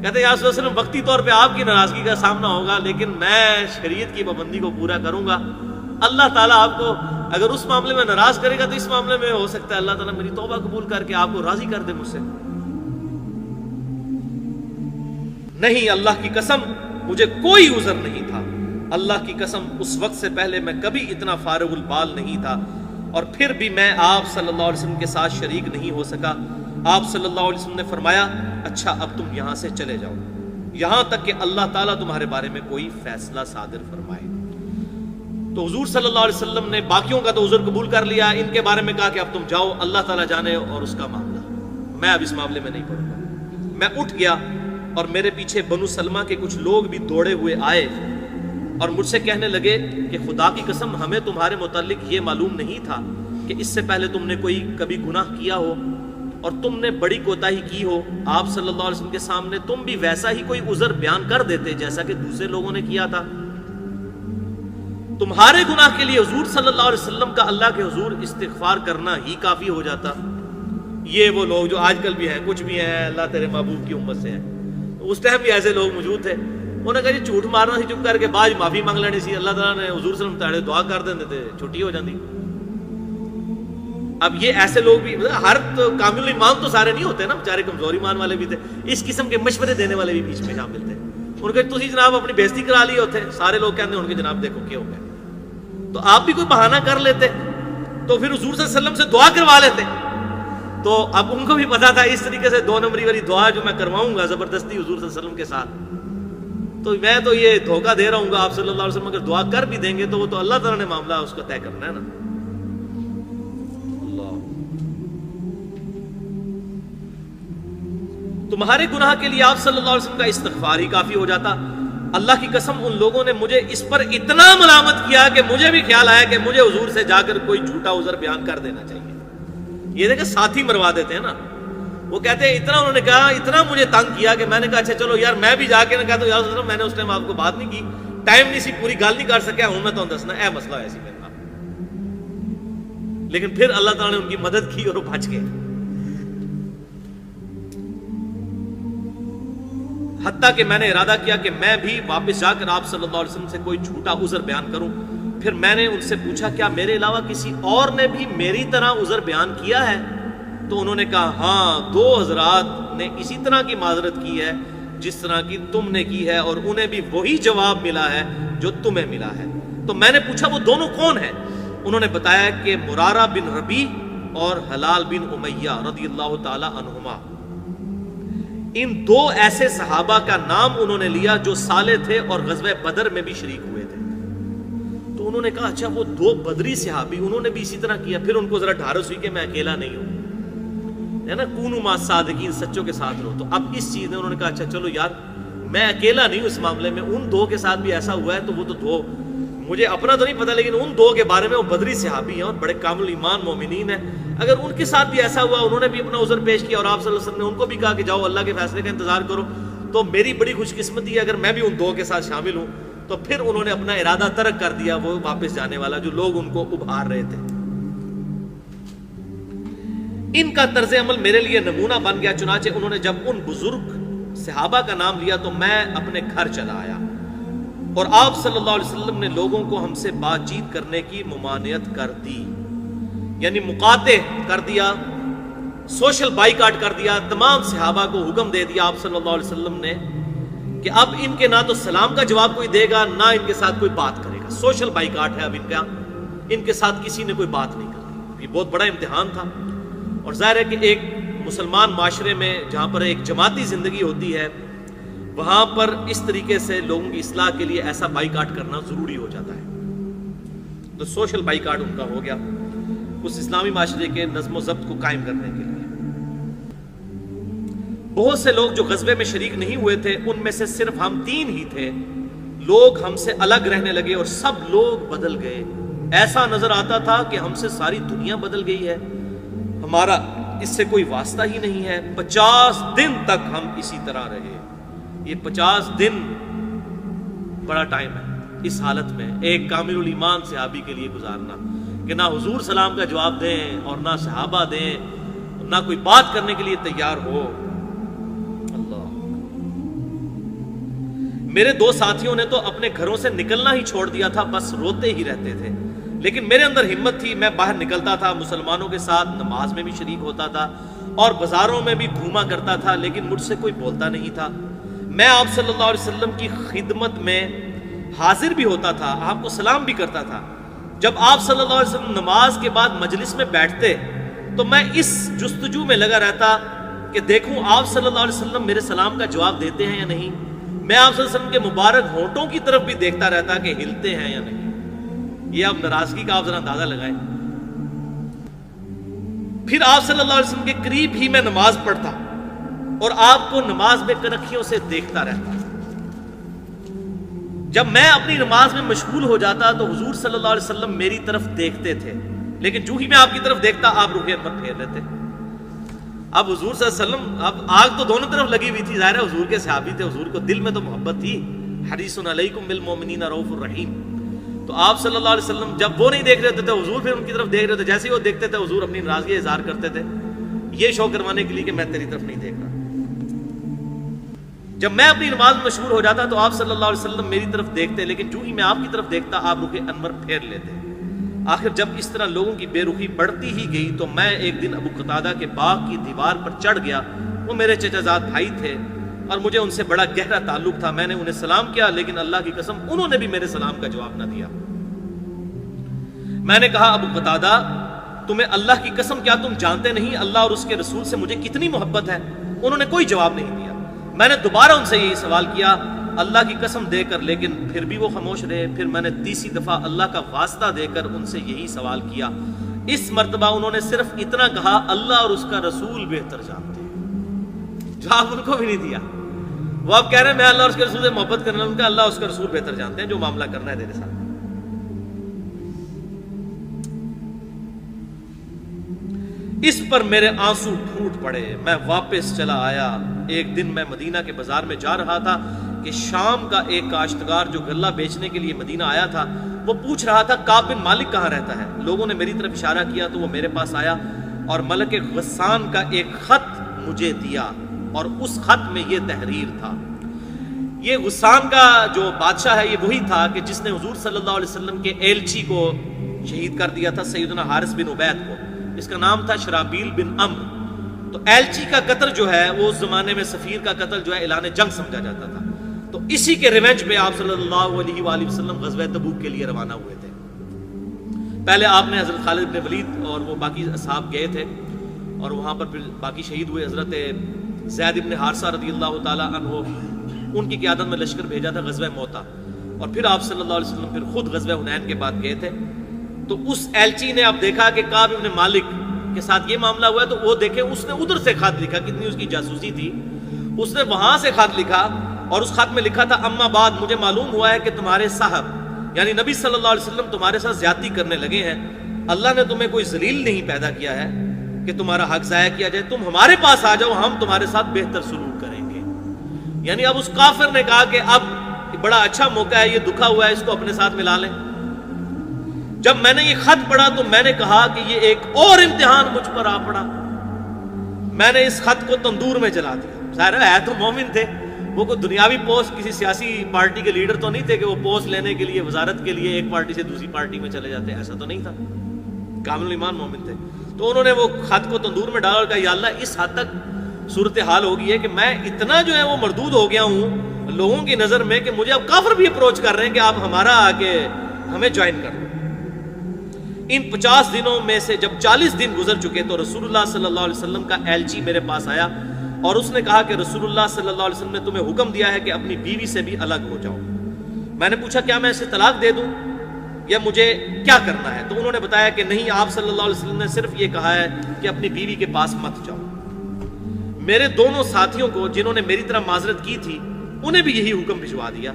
کہتے ہیں یا رسول اللہ صلی اللہ علیہ وسلم وقتی طور پہ آپ کی ناراضگی کا سامنا ہوگا، لیکن میں شریعت کی پابندی کو پورا کروں گا۔ اللہ تعالیٰ آپ کو اگر اس معاملے میں ناراض کرے گا تو اس معاملے میں ہو سکتا ہے اللہ تعالیٰ میری توبہ قبول کر کے آپ کو راضی کر دے مجھ سے۔ نہیں، اللہ کی قسم مجھے کوئی عذر نہیں تھا، اللہ کی قسم اس وقت سے پہلے میں کبھی اتنا فارغ البال نہیں تھا، اور پھر بھی میں آپ صلی اللہ علیہ وسلم کے ساتھ شریک نہیں ہو سکا۔ آپ صلی اللہ علیہ وسلم نے فرمایا اچھا اب تم یہاں سے چلے جاؤ یہاں تک کہ اللہ تعالیٰ تمہارے بارے میں کوئی فیصلہ صادر فرمائے۔ تو حضور صلی اللہ علیہ وسلم نے باقیوں کا تو عذر قبول کر لیا، ان کے بارے میں کہا کہ اب تم جاؤ، اللہ تعالیٰ جانے اور اس کا معاملہ، میں اب اس معاملے میں نہیں پڑوں گا۔ میں اٹھ گیا اور میرے پیچھے بنو سلمہ کے کچھ لوگ بھی دوڑے ہوئے آئے اور مجھ سے کہنے لگے کہ خدا کی قسم ہمیں تمہارے متعلق یہ معلوم نہیں تھا کہ اس سے پہلے تم نے کبھی گناہ کیا ہو اور تم نے بڑی کوتاہی کی ہو۔ آپ صلی اللہ علیہ وسلم کے سامنے تم بھی ویسا ہی کوئی عذر بیان کر دیتے جیسا کہ دوسرے لوگوں نے کیا تھا۔ تمہارے گناہ کے لیے حضور صلی اللہ علیہ وسلم کا اللہ کے حضور استغفار کرنا ہی کافی ہو جاتا۔ یہ وہ لوگ جو آج کل بھی ہیں، کچھ بھی ہیں اللہ تیرے محبوب کی امت سے ہیں، اس ٹائم بھی ایسے لوگ موجود تھے۔ انہوں نے کہا جی جھوٹ مارنا سی چپ کر کے بعد معافی مانگ لینی سی، اللہ تعالیٰ نے حضور صلی اللہ علیہ وسلم دعا کر دیندے تھے، چھٹی ہو جاتی۔ اب یہ ایسے لوگ بھی، ہر کامل ایمان تو سارے نہیں ہوتے نا، بیچارے کمزور ایمان والے بھی تھے، اس قسم کے مشورے دینے والے بھی بیچ میں شامل تھے۔ ان کے تسی جناب اپنی بےزتی کرا لی ہوتے، سارے لوگ کہتے ہیں ان کے جناب دیکھو کیا ہو گیا، تو آپ بھی کوئی بہانہ کر لیتے تو پھر حضور صلی اللہ علیہ وسلم سے دعا کروا لیتے۔ تو اب ان کو بھی پتا تھا اس طریقے سے 2 نمبری والی دعا جو میں کرواؤں گا زبردستی حضور صلی اللہ علیہ وسلم کے ساتھ، تو میں تو یہ دھوکہ دے رہا ہوں گا۔ آپ صلی اللہ علیہ وسلم اگر دعا کر بھی دیں گے تو وہ تو اللہ تعالیٰ نے معاملہ اس کو طے کرنا ہے نا۔ اللہ، تمہارے گناہ کے لیے آپ صلی اللہ علیہ وسلم کا استغفار ہی کافی ہو جاتا۔ اللہ کی قسم ان لوگوں نے مجھے اس پر اتنا ملامت کیا کہ مجھے بھی خیال آیا کہ مجھے حضور سے جا کر کوئی جھوٹا عذر بیان کر دینا چاہیے۔ یہ دیکھیں ساتھی مروا دیتے ہیں نا، وہ کہتے ہیں اتنا انہوں نے کہا، اتنا مجھے تنگ کیا کہ میں نے کہا اچھا چلو یار میں بھی جا کے نہ کہتا یار میں نے اس ٹائم آپ کو بات نہیں کی، ٹائم نہیں سی، پوری گل نہیں کر سکیا، ہوں میں تو دسنا اے مسئلہ ہے سی میرے نال۔ لیکن پھر اللہ تعالیٰ نے ان کی مدد کی اور وہ بچ گئے۔ حتیٰ کہ میں نے ارادہ کیا کہ میں بھی واپس جا کر آپ صلی اللہ علیہ وسلم سے کوئی جھوٹا عذر بیان کروں۔ پھر میں نے ان سے پوچھا کیا میرے علاوہ کسی اور نے بھی میری طرح عذر بیان کیا ہے؟ تو انہوں نے کہا ہاں 2 حضرات نے اسی طرح کی معذرت کی ہے جس طرح کی تم نے کی ہے، اور انہیں بھی وہی جواب ملا ہے جو تمہیں ملا ہے۔ تو میں نے پوچھا وہ دونوں کون ہیں؟ انہوں نے بتایا کہ مرارہ بن ربیع اور حلال بن امیہ رضی اللہ تعالی عنہما، ان دو ایسے صحابہ کا نام انہوں نے لیا جو سالے تھے اور غزوہ بدر میں بھی شریک ہوئے تھے۔ تو انہوں نے کہا اچھا وہ دو بدری صحابی انہوں نے بھی اسی طرح کیا۔ پھر ان کو ذرا ڈھارس ہوئی کہ میں اکیلا نہیں ہوں، ہے نا، کونوا مع الصادقین، سچوں کے ساتھ رہو۔ تو اب اس چیز نے انہوں نے کہا اچھا چلو یار میں اکیلا نہیں ہوں اس معاملے میں، ان دو کے ساتھ بھی ایسا ہوا ہے تو وہ تو دو، مجھے اپنا تو نہیں پتا لیکن ان دو کے بارے میں وہ بدری صحابی ہیں اور بڑے کامل ایمان مومنین ہیں، اگر ان کے ساتھ بھی ایسا ہوا، انہوں نے بھی اپنا عذر پیش کیا اور آپ صلی اللہ علیہ وسلم نے ان کو بھی کہا کہ جاؤ اللہ کے فیصلے کا انتظار کرو، تو میری بڑی خوش قسمتی ہے اگر میں بھی ان دو کے ساتھ شامل ہوں۔ تو پھر انہوں نے اپنا ارادہ ترک کر دیا، وہ واپس جانے والا جو لوگ ان کو ابھار رہے تھے۔ ان کا طرز عمل میرے لیے نمونہ بن گیا، چنانچہ انہوں نے جب ان بزرگ صحابہ کا نام لیا تو میں اپنے گھر چلا آیا، اور آپ صلی اللہ علیہ وسلم نے لوگوں کو ہم سے بات چیت کرنے کی ممانعت کر دی، یعنی مقاطع کر دیا، سوشل بائیکاٹ کر دیا، تمام صحابہ کو حکم دے دیا آپ صلی اللہ علیہ وسلم نے کہ اب ان کے نہ تو سلام کا جواب کوئی دے گا نہ ان کے ساتھ کوئی بات کرے گا، سوشل بائیکاٹ ہے اب ان کا، ان کے ساتھ کسی نے کوئی بات نہیں کرنی۔ یہ بہت بڑا امتحان تھا، اور ظاہر ہے کہ ایک مسلمان معاشرے میں جہاں پر ایک جماعتی زندگی ہوتی ہے وہاں پر اس طریقے سے لوگوں کی اصلاح کے لیے ایسا بائیکاٹ کرنا ضروری ہو جاتا ہے۔ تو سوشل بائیکاٹ ان کا ہو گیا اس اسلامی معاشرے کے نظم و ضبط کو قائم کرنے کے لیے۔ بہت سے لوگ جو غزوے میں شریک نہیں ہوئے تھے ان میں سے صرف ہم 3 ہی تھے، لوگ ہم سے الگ رہنے لگے اور سب لوگ بدل گئے، ایسا نظر آتا تھا کہ ہم سے ساری دنیا بدل گئی ہے، ہمارا اس سے کوئی واسطہ ہی نہیں ہے۔ 50 دن تک ہم اسی طرح رہے۔ یہ 50 دن بڑا ٹائم ہے اس حالت میں ایک کامل الایمان صحابی کے لیے گزارنا، کہ نہ حضور سلام کا جواب دیں اور نہ صحابہ دیں، نہ کوئی بات کرنے کے لیے تیار ہو۔ اللہ، میرے 2 ساتھیوں نے تو اپنے گھروں سے نکلنا ہی چھوڑ دیا تھا، بس روتے ہی رہتے تھے، لیکن میرے اندر ہمت تھی، میں باہر نکلتا تھا، مسلمانوں کے ساتھ نماز میں بھی شریک ہوتا تھا اور بازاروں میں بھی گھوما کرتا تھا، لیکن مجھ سے کوئی بولتا نہیں تھا۔ میں آپ صلی اللہ علیہ وسلم کی خدمت میں حاضر بھی ہوتا تھا، آپ کو سلام بھی کرتا تھا۔ جب آپ صلی اللہ علیہ وسلم نماز کے بعد مجلس میں بیٹھتے تو میں اس جستجو میں لگا رہتا کہ دیکھوں آپ صلی اللہ علیہ وسلم میرے سلام کا جواب دیتے ہیں یا نہیں، میں آپ صلی اللہ علیہ وسلم کے مبارک ہونٹوں کی طرف بھی دیکھتا رہتا کہ ہلتے ہیں یا نہیں۔ یہ اب ناراضگی کا آپ ذرا اندازہ لگائیں۔ پھر آپ صلی اللہ علیہ وسلم کے قریب ہی میں نماز پڑھتا اور آپ کو نماز میں کنکھیوں سے دیکھتا رہتا۔ جب میں اپنی نماز میں مشغول ہو جاتا تو حضور صلی اللہ علیہ وسلم میری طرف دیکھتے تھے، لیکن جو ہی میں آپ کی طرف دیکھتا آپ رخ انور پھیر لیتے۔ اب حضور صلی اللہ علیہ وسلم، اب آگ تو دونوں طرف لگی ہوئی تھی، ظاہر ہے حضور کے صحابی تھے، حضور کو دل میں تو محبت تھی، حریص علیکم بالمؤمنین رؤوف الرحیم۔ تو آپ صلی اللہ علیہ وسلم جب وہ نہیں دیکھ رہے ہوتے تھے حضور پھر ان کی طرف دیکھ رہے تھے، جیسے ہی وہ دیکھتے تھے حضور اپنی ناراضگی اظہار کرتے تھے، یہ شو کروانے کے لیے کہ میں تیری طرف نہیں دیکھ رہا۔ جب میں اپنی نماز میں مشغول ہو جاتا تو آپ صلی اللہ علیہ وسلم میری طرف دیکھتے، لیکن جو ہی میں آپ کی طرف دیکھتا آپ رخ انور پھیر لیتے۔ آخر جب اس طرح لوگوں کی بے رخی بڑھتی ہی گئی تو میں ایک دن ابو قتادہ کے باغ کی دیوار پر چڑھ گیا، وہ میرے چچا زاد بھائی تھے اور مجھے ان سے بڑا گہرا تعلق تھا۔ میں نے انہیں سلام کیا، لیکن اللہ کی قسم انہوں نے بھی میرے سلام کا جواب نہ دیا۔ میں نے کہا ابو قتادہ تمہیں اللہ کی قسم کیا تم جانتے نہیں اللہ اور اس کے رسول سے مجھے کتنی محبت ہے؟ انہوں نے کوئی جواب نہیں دیا۔ میں نے دوبارہ ان سے یہی سوال کیا اللہ کی قسم دے کر، لیکن پھر بھی وہ خاموش رہے۔ پھر میں نے تیسری دفعہ اللہ کا واسطہ دے کر ان سے یہی سوال کیا۔ اس مرتبہ انہوں نے صرف اتنا کہا اللہ اور اس کا رسول بہتر جانتے ہیں۔ جواب ان کو بھی نہیں دیا۔ وہ اب کہہ رہے ہیں میں اللہ اور اس کے رسول سے محبت کرنا، ان کا اللہ اور اس کا رسول بہتر جانتے ہیں جو معاملہ کرنا ہے تیرے ساتھ۔ اس پر میرے آنسو پھوٹ پڑے، میں واپس چلا آیا۔ ایک دن میں مدینہ کے بازار میں جا رہا تھا کہ شام کا ایک کاشتکار جو غلہ بیچنے کے لیے مدینہ آیا تھا وہ پوچھ رہا تھا کعب بن مالک کہاں رہتا ہے؟ لوگوں نے میری طرف اشارہ کیا تو وہ میرے پاس آیا اور ملک غسان کا ایک خط مجھے دیا، اور اس خط میں یہ تحریر تھا۔ یہ غسان کا جو بادشاہ ہے یہ وہی تھا کہ جس نے حضور صلی اللہ علیہ وسلم کے ایلچی کو شہید کر دیا تھا، سیدنا حارث بن عبید کو۔ اس کا نام تھا شرابیل بن عمرو۔ تو ایلچی کا قتل جو ہے وہ اس زمانے میں سفیر کا قتل جو ہے اعلان جنگ سمجھا جاتا تھا۔ تو اسی کے ریونج پہ آپ صلی اللہ علیہ وآلہ وسلم غزوہ تبوک کے لیے روانہ ہوئے تھے. پہلے آپ نے حضرت خالد بن ولید اور وہ باقی اصحاب گئے تھے اور وہاں پر پھر باقی شہید ہوئے. حضرت زید بن حارثہ رضی اللہ تعالی عنہ ان کی قیادت میں لشکر بھیجا تھا غزوہ موتا, اور پھر آپ صلی اللہ علیہ وسلم پھر خود غزوہ حنین کے بعد گئے تھے. تو اس ایلچی نے اب دیکھا کہ کعب بن مالک کے ساتھ یہ معاملہ ہوا ہے, تو وہ دیکھے اس نے ادھر سے خط لکھا, کتنی اس کی جاسوسی تھی, اس نے وہاں سے خط لکھا اور اس خط میں لکھا تھا اما بعد مجھے معلوم ہوا ہے کہ تمہارے صاحب یعنی نبی صلی اللہ علیہ وسلم تمہارے ساتھ زیادتی کرنے لگے ہیں. اللہ نے تمہیں کوئی ذلیل نہیں پیدا کیا ہے کہ تمہارا حق ضائع کیا جائے, تم ہمارے پاس آ جاؤ, ہم تمہارے ساتھ بہتر سلوک کریں گے. یعنی اب اس کافر نے کہا کہ اب بڑا اچھا موقع ہے, یہ دکھا ہوا ہے, اس کو اپنے ساتھ ملا لیں. جب میں نے یہ خط پڑھا تو میں نے کہا کہ یہ ایک اور امتحان مجھ پر آ پڑا. میں نے اس خط کو تندور میں جلا دیا. ظاہر ہے تو مومن تھے, وہ کوئی دنیاوی پوسٹ کسی سیاسی پارٹی کے لیڈر تو نہیں تھے کہ وہ پوسٹ لینے کے لیے وزارت کے لیے ایک پارٹی سے دوسری پارٹی میں چلے جاتے, ایسا تو نہیں تھا. کامل ایمان مومن تھے. تو انہوں نے وہ خط کو تندور میں ڈالا اور کہا یا اللہ اس حد تک صورتحال ہو گئی ہے کہ میں اتنا جو ہے وہ مردود ہو گیا ہوں لوگوں کی نظر میں کہ مجھے اب کافر بھی اپروچ کر رہے ہیں کہ آپ ہمارا آگے ہمیں جوائن کر لو. ان 50 دنوں میں سے جب 40 دن گزر چکے تو رسول اللہ صلی اللہ علیہ وسلم کا ایلچی میرے پاس آیا اور اس نے کہا کہ رسول اللہ صلی اللہ علیہ وسلم نے تمہیں حکم دیا ہے کہ اپنی بیوی سے بھی الگ ہو جاؤ. میں نے پوچھا کیا میں اسے طلاق دے دوں یا مجھے کیا کرنا ہے؟ تو انہوں نے بتایا کہ نہیں, آپ صلی اللہ علیہ وسلم نے صرف یہ کہا ہے کہ اپنی بیوی کے پاس مت جاؤ. میرے دونوں ساتھیوں کو جنہوں نے میری طرح معذرت کی تھی انہیں بھی یہی حکم بھجوا دیا.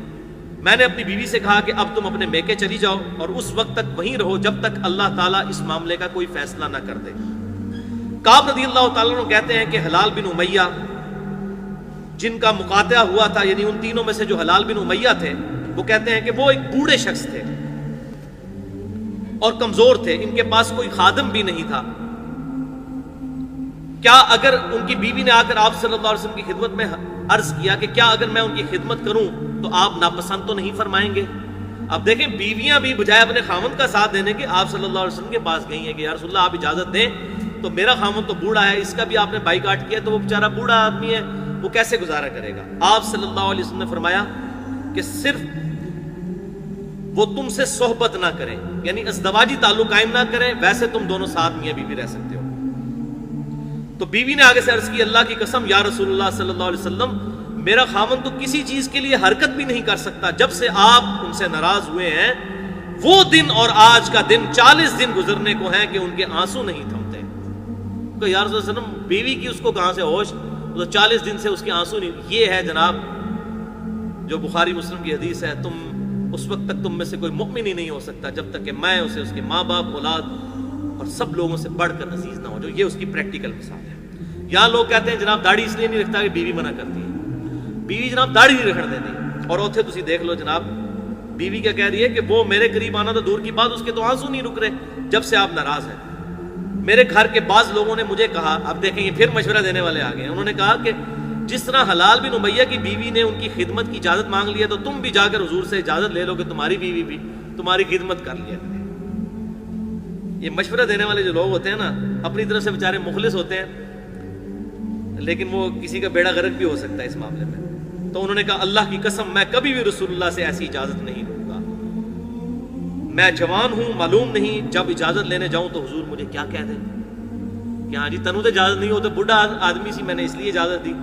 میں نے اپنی بیوی سے کہا کہ اب تم اپنے میکے چلی جاؤ اور اس وقت تک وہیں رہو جب تک اللہ تعالیٰ اس معاملے کا کوئی فیصلہ نہ کر دے. کعب رضی اللہ تعالیٰ عنہ کہتے ہیں کہ حلال بن امیہ جن کا مقاطعہ ہوا تھا, یعنی ان تینوں میں سے جو حلال بن امیہ تھے, وہ کہتے ہیں کہ وہ ایک بوڑھے شخص تھے اور کمزور تھے, ان کے پاس کوئی خادم بھی نہیں تھا. کیا اگر ان کی بیوی نے آ کر آپ صلی اللہ علیہ وسلم کی خدمت میں عرض کیا کہ کیا اگر میں ان کی خدمت کروں تو آپ ناپسند تو نہیں فرمائیں گے؟ اب دیکھیں بیویاں بھی بجائے اپنے خامند کا ساتھ دینے کے آپ صلی اللہ علیہ وسلم کے پاس گئی ہیں کہ یا رسول اللہ آپ اجازت دیں, تو میرا خامند تو بوڑھا ہے, اس کا بھی آپ نے بائیکاٹ کیا, تو وہ بیچارہ بوڑھا آدمی ہے, وہ کیسے گزارا کرے گا؟ آپ صلی اللہ علیہ وسلم نے فرمایا کہ صرف وہ تم سے صحبت نہ کریں, یعنی ازدواجی تعلق قائم نہ کریں, ویسے تم دونوں ساتھ میاں بیوی رہ سکتے ہو. تو بیوی نے آگے سے عرض کی اللہ کی قسم یا رسول اللہ صلی اللہ علیہ وسلم میرا خامن تو کسی چیز کے لیے حرکت بھی نہیں کر سکتا, جب سے آپ ان سے ناراض ہوئے ہیں وہ دن اور آج کا دن 40 دن گزرنے کو ہیں کہ ان کے آنسو نہیں تھمتے. تو یا رسول اللہ صلی اللہ علیہ وسلم بیوی کی اس کو کہاں سے ہوش, تو 40 دن سے اس کے آنسو نہیں. یہ ہے جناب جو بخاری مسلم کی حدیث ہے, تم اس وقت تک تم میں سے کوئی مؤمن ہی نہیں ہو سکتا جب تک کہ میں اسے اس کے ماں باپ اولاد اور سب لوگوں سے بڑھ کر عزیز نہ ہو جاؤ. یہ اس کی پریکٹیکل مثال ہے. یہاں لوگ کہتے ہیں جناب داڑھی اس لیے نہیں رکھتا کہ بیوی منع کرتی ہے, بیوی جناب داڑھی نہیں رکھنے دیتی, اور اوتھے تسی دیکھ لو جناب بیوی کیا کہہ رہی ہے کہ وہ میرے قریب آنا تو دور کی بات, اس کے تو آنسو نہیں رک رہے جب سے آپ ناراض ہیں. میرے گھر کے بعض لوگوں نے مجھے کہا, اب دیکھیں یہ پھر مشورہ دینے والے آ گئے, انہوں نے کہا کہ جس طرح حلال بن امیہ کی بیوی نے ان کی خدمت کی اجازت مانگ لی ہے تو تم بھی جا کر حضور سے اجازت لے لو کہ تمہاری بیوی بھی تمہاری خدمت کر لیا. یہ مشورہ دینے والے جو لوگ ہوتے ہیں نا, اپنی طرف سے بیچارے مخلص ہوتے ہیں لیکن وہ کسی کا بیڑا غرق بھی ہو سکتا ہے اس معاملے میں. تو انہوں نے کہا اللہ کی قسم میں کبھی بھی رسول اللہ سے ایسی اجازت نہیں لوں گا, میں جوان ہوں معلوم نہیں جب اجازت لینے جاؤں تو حضور مجھے کیا کہہ دیں کہ ہاں جی تنو تو اجازت نہیں ہو, تو بڑھا آدمی سی میں نے اس لیے اجازت دی,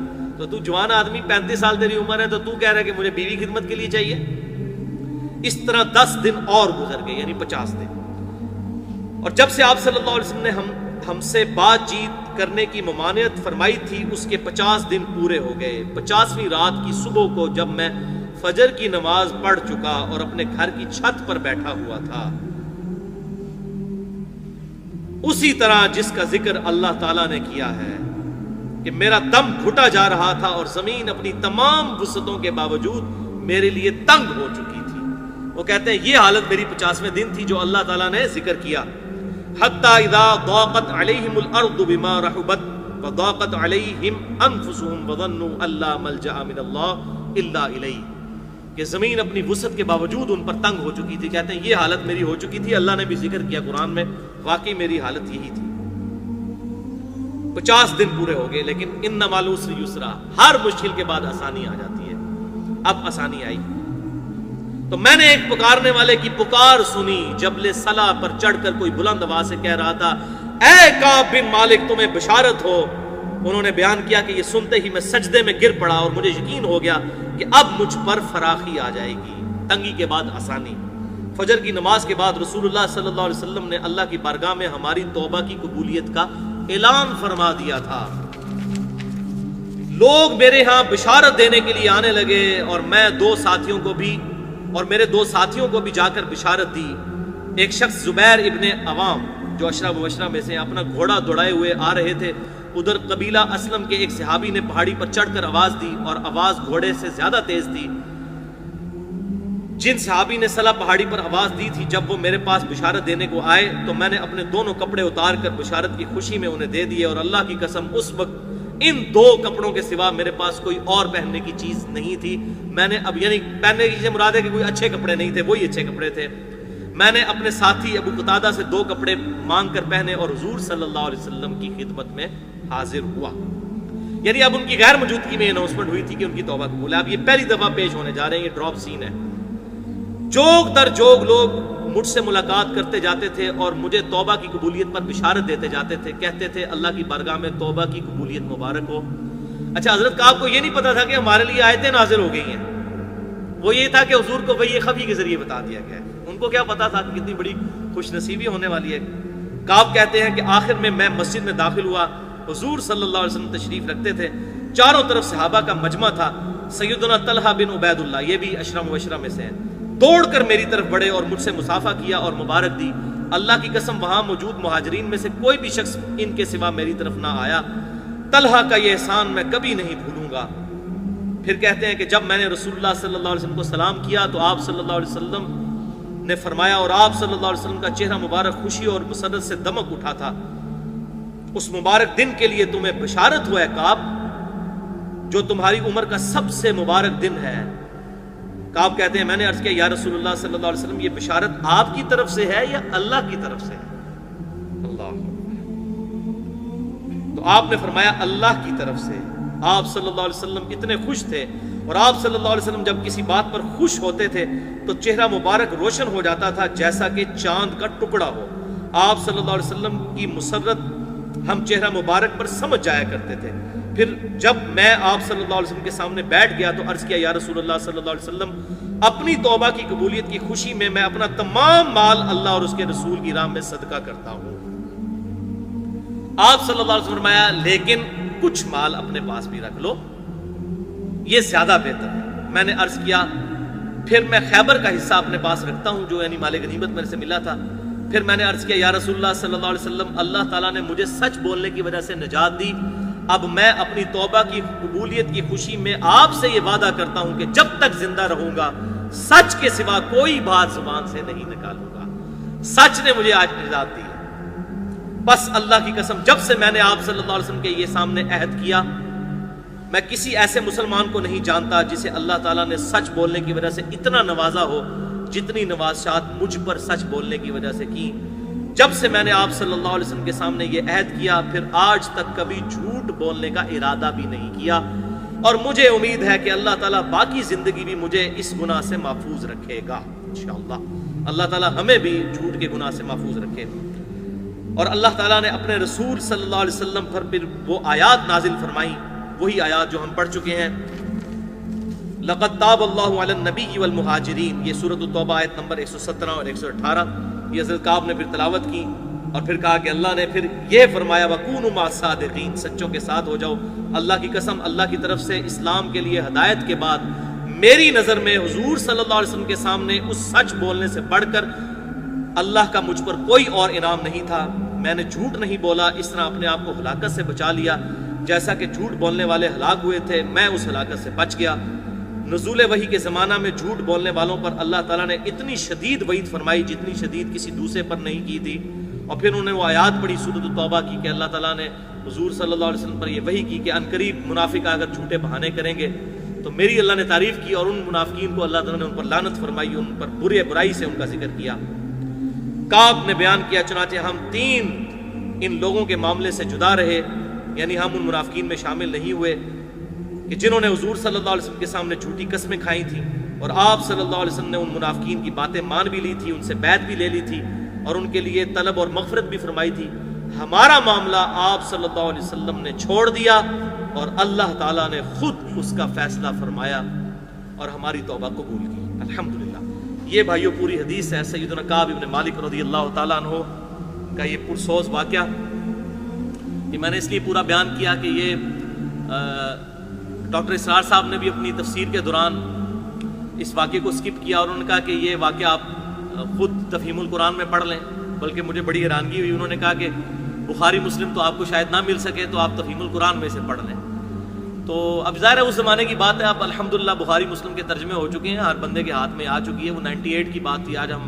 تو جوان آدمی 35 سال تیری عمر ہے تو کہہ رہا ہے کہ مجھے بیوی خدمت کے لیے چاہیے. اس طرح 10 دن اور گزر گئے, یعنی 50 دن. اور جب سے آپ صلی اللہ علیہ وسلم نے ہم سے بات چیت کرنے کی ممانعت فرمائی تھی اس کے 50 دن پورے ہو گئے. 50ویں رات کی صبح کو جب میں فجر کی نماز پڑھ چکا اور اپنے گھر کی چھت پر بیٹھا ہوا تھا, اسی طرح جس کا ذکر اللہ تعالیٰ نے کیا ہے کہ میرا دم گھٹا جا رہا تھا اور زمین اپنی تمام وسعتوں کے باوجود میرے لیے تنگ ہو چکی تھی. وہ کہتے ہیں یہ حالت میری 50ویں دن تھی جو اللہ تعالیٰ نے ذکر کیا. حتی اذا ضاقت علیہم الارض بما رحبت وضاقت علیہم انفسهم وظنوا ان لا ملجأ من اللہ الا الیہ, کہ زمین اپنی وسعت کے باوجود ان پر تنگ ہو چکی تھی. کہتے ہیں یہ حالت میری ہو چکی تھی, اللہ نے بھی ذکر کیا قرآن میں, واقعی میری حالت یہی تھی. 50 دن پورے ہو گئے, لیکن ان مع العسر یسرا, ہر مشکل کے بعد آسانی آ جاتی ہے. اب آسانی آئی۔ تو میں نے ایک پکارنے والے کی پکار سنی، جبل صلا پر چڑھ کر کوئی بلند آواز سے کہہ رہا تھا، اے کعب بن مالک تمہیں بشارت ہو۔ انہوں نے بیان کیا کہ یہ سنتے ہی میں سجدے میں گر پڑا اور مجھے یقین ہو گیا کہ اب مجھ پر فراخی آ جائے گی، تنگی کے بعد آسانی۔ فجر کی نماز کے بعد رسول اللہ صلی اللہ علیہ وسلم نے اللہ کی بارگاہ میں ہماری توبہ کی قبولیت کا اعلان فرما دیا تھا۔ لوگ میرے ہاں بشارت دینے کے لیے آنے لگے اور میں میرے دو ساتھیوں کو بھی جا کر بشارت دی۔ ایک شخص زبیر ابن عوام جو اشرا مبشرہ میں سے اپنا گھوڑا دوڑائے ہوئے آ رہے تھے، ادھر قبیلہ اسلم کے ایک صحابی نے پہاڑی پر چڑھ کر آواز دی اور آواز گھوڑے سے زیادہ تیز تھی۔ جن صحابی نے صلا پہاڑی پر آواز دی تھی، جب وہ میرے پاس بشارت دینے کو آئے تو میں نے اپنے دونوں کپڑے اتار کر بشارت کی خوشی میں انہیں دے دیے، اور اللہ کی قسم اس وقت ان دو کپڑوں کے سوا میرے پاس کوئی اور پہننے کی چیز نہیں تھی۔ میں نے پہننے کی چیز مراد ہے کہ کوئی اچھے کپڑے نہیں تھے، وہی اچھے کپڑے تھے۔ میں نے اپنے ساتھی ابو قتادہ سے 2 کپڑے مانگ کر پہنے اور حضور صلی اللہ علیہ وسلم کی خدمت میں حاضر ہوا۔ یعنی اب ان کی غیر موجودگی میں اناؤنسمنٹ ہوئی تھی کہ ان کی توبہ قبول ہے۔ اب یہ پہلی دفعہ پیش ہونے جا رہے ہیں، یہ ڈراپ سین ہے۔ جوگ در جوگ لوگ مجھ سے ملاقات کرتے جاتے تھے اور مجھے توبہ کی قبولیت پر بشارت دیتے جاتے تھے، کہتے تھے اللہ کی بارگاہ میں توبہ کی قبولیت مبارک ہو۔ اچھا، حضرت کا آپ کو یہ نہیں پتا تھا کہ ہمارے لیے آیتیں نازل ہو گئی ہیں، وہ یہ تھا کہ حضور کو وحی خفی کے ذریعے بتا دیا گیا ہے۔ ان کو کیا پتا تھا کہ کتنی بڑی خوش نصیبی ہونے والی ہے۔ کعب کہتے ہیں کہ آخر میں مسجد میں داخل ہوا، حضور صلی اللہ علیہ وسلم تشریف رکھتے تھے، چاروں طرف صحابہ کا مجمع تھا۔ سیدنا طلحہ بن عبید اللہ، یہ بھی اشرا مبشرہ میں سے ہیں، دوڑ کر میری طرف بڑھے اور مجھ سے مصافحہ کیا اور مبارک دی۔ اللہ کی قسم وہاں موجود مہاجرین میں سے کوئی بھی شخص ان کے سوا میری طرف نہ آیا۔ طلحہ کا یہ احسان میں کبھی نہیں بھولوں گا۔ پھر کہتے ہیں کہ جب میں نے رسول اللہ صلی اللہ علیہ وسلم کو سلام کیا تو آپ صلی اللہ علیہ وسلم نے فرمایا، اور آپ صلی اللہ علیہ وسلم کا چہرہ مبارک خوشی اور مسرت سے دمک اٹھا تھا، اس مبارک دن کے لیے تمہیں بشارت ہوا ہے کعب، جو تمہاری عمر کا سب سے مبارک دن ہے۔ کعب کہتے ہیں میں نے عرض کیا یا رسول اللہ صلی اللہ علیہ وسلم، یہ بشارت آپ کی طرف سے ہے یا اللہ کی طرف سے ہے؟ اللہ، تو آپ نے فرمایا اللہ کی طرف سے۔ آپ صلی اللہ علیہ وسلم اتنے خوش تھے، اور آپ صلی اللہ علیہ وسلم جب کسی بات پر خوش ہوتے تھے تو چہرہ مبارک روشن ہو جاتا تھا جیسا کہ چاند کا ٹکڑا ہو۔ آپ صلی اللہ علیہ وسلم کی مسرت ہم چہرہ مبارک پر سمجھ جایا کرتے تھے۔ پھر جب میں آپ صلی اللہ علیہ وسلم کے سامنے بیٹھ گیا تو عرض کیا یا رسول اللہ صلی اللہ علیہ وسلم، اپنی توبہ کی قبولیت کی خوشی میں اپنا تمام مال اللہ اور اس کے رسول کی راہ میں صدقہ کرتا ہوں۔ آپ صلی اللہ علیہ وسلم فرمایا لیکن کچھ مال اپنے پاس بھی رکھ لو، یہ زیادہ بہتر ہے۔ میں نے عرض کیا پھر میں خیبر کا حصہ اپنے پاس رکھتا ہوں جو یعنی مال غنیمت میرے سے ملا تھا۔ پھر میں نے عرض کیا یا رسول اللہ صلی اللہ علیہ وسلم، اللہ تعالیٰ نے مجھے سچ بولنے کی وجہ سے نجات دی، اب میں اپنی توبہ کی قبولیت کی خوشی میں آپ سے یہ وعدہ کرتا ہوں کہ جب تک زندہ رہوں گا سچ کے سوا کوئی بات زبان سے نہیں نکالوں گا۔ سچ نے مجھے آج نجات دی۔ بس اللہ کی قسم جب سے میں نے آپ صلی اللہ علیہ وسلم کے یہ سامنے عہد کیا، میں کسی ایسے مسلمان کو نہیں جانتا جسے اللہ تعالیٰ نے سچ بولنے کی وجہ سے اتنا نوازا ہو جتنی نوازشات مجھ پر سچ بولنے کی وجہ سے کی۔ جب سے میں نے آپ صلی اللہ علیہ وسلم کے سامنے یہ عہد کیا، پھر آج تک کبھی جھوٹ بولنے کا ارادہ بھی نہیں کیا، اور مجھے امید ہے کہ اللہ تعالیٰ باقی زندگی بھی مجھے اس گناہ سے محفوظ رکھے گا انشاءاللہ۔ اللہ تعالیٰ ہمیں بھی جھوٹ کے گناہ سے محفوظ رکھے۔ اور اللہ تعالیٰ نے اپنے رسول صلی اللہ علیہ وسلم پر پھر وہ آیات نازل فرمائیں، وہی آیات جو ہم پڑھ چکے ہیں۔ لقد تاب اللہ علی النبی والمہاجرین، یہ سورۃ التوبہ آیت نمبر 117 اور 118، یہ حضرت کعب نے پھر تلاوت کی اور پھر کہا کہ اللہ نے پھر یہ فرمایا وَكُونُوا مَعَ الصَّادِقِينَ، سچوں کے ساتھ ہو جاؤ۔ اللہ کی قسم اللہ کی طرف سے اسلام کے لیے ہدایت کے بعد میری نظر میں حضور صلی اللہ علیہ وسلم کے سامنے اس سچ بولنے سے بڑھ کر اللہ کا مجھ پر کوئی اور انعام نہیں تھا۔ میں نے جھوٹ نہیں بولا، اس طرح اپنے آپ کو ہلاکت سے بچا لیا، جیسا کہ جھوٹ بولنے والے ہلاک ہوئے تھے میں اس ہلاکت سے بچ گیا۔ نزول وحی کے زمانہ میں جھوٹ بولنے والوں پر اللہ تعالیٰ نے اتنی شدید وعید فرمائی جتنی شدید کسی دوسرے پر نہیں کی تھی، اور پھر انہوں نے وہ آیات پڑھی سورۃ التوبہ کی کہ اللہ تعالیٰ نے حضور صلی اللہ علیہ وسلم پر یہ وحی کی کہ عنقریب منافق اگر جھوٹے بہانے کریں گے تو میری اللہ نے تعریف کی، اور ان منافقین کو اللہ تعالیٰ نے ان پر لعنت فرمائی، ان پر برائی سے ان کا ذکر کیا۔ کعب نے بیان کیا چنانچہ ہم 3 ان لوگوں کے معاملے سے جدا رہے، یعنی ہم ان منافقین میں شامل نہیں ہوئے۔ کہ جنہوں نے حضور صلی اللہ علیہ وسلم کے سامنے جھوٹی قسمیں کھائی تھیں اور آپ صلی اللہ علیہ وسلم نے ان منافقین کی باتیں مان بھی لی تھی، ان سے بیعت بھی لے لی تھی اور ان کے لیے طلب اور مغفرت بھی فرمائی تھی، ہمارا معاملہ آپ صلی اللہ علیہ وسلم نے چھوڑ دیا اور اللہ تعالیٰ نے خود اس کا فیصلہ فرمایا اور ہماری توبہ قبول کی، الحمدللہ۔ یہ بھائیو پوری حدیث ہے سیدنا کعب ابن مالک رضی اللہ تعالیٰ عنہ کا یہ پرسوز واقعہ۔ یہ میں نے اس لیے پورا بیان کیا کہ یہ ڈاکٹر اسرار صاحب نے بھی اپنی تفسیر کے دوران اس واقعے کو سکپ کیا اور انہوں نے کہا کہ یہ واقعہ آپ خود تفہیم القرآن میں پڑھ لیں، بلکہ مجھے بڑی حیرانگی ہوئی، انہوں نے کہا کہ بخاری مسلم تو آپ کو شاید نہ مل سکے تو آپ تفہیم القرآن میں سے پڑھ لیں۔ تو اب ظاہر ہے اس زمانے کی بات ہے، اب الحمدللہ بخاری مسلم کے ترجمے ہو چکے ہیں، ہر بندے کے ہاتھ میں آ چکی ہے۔ وہ 98 کی بات تھی، آج ہم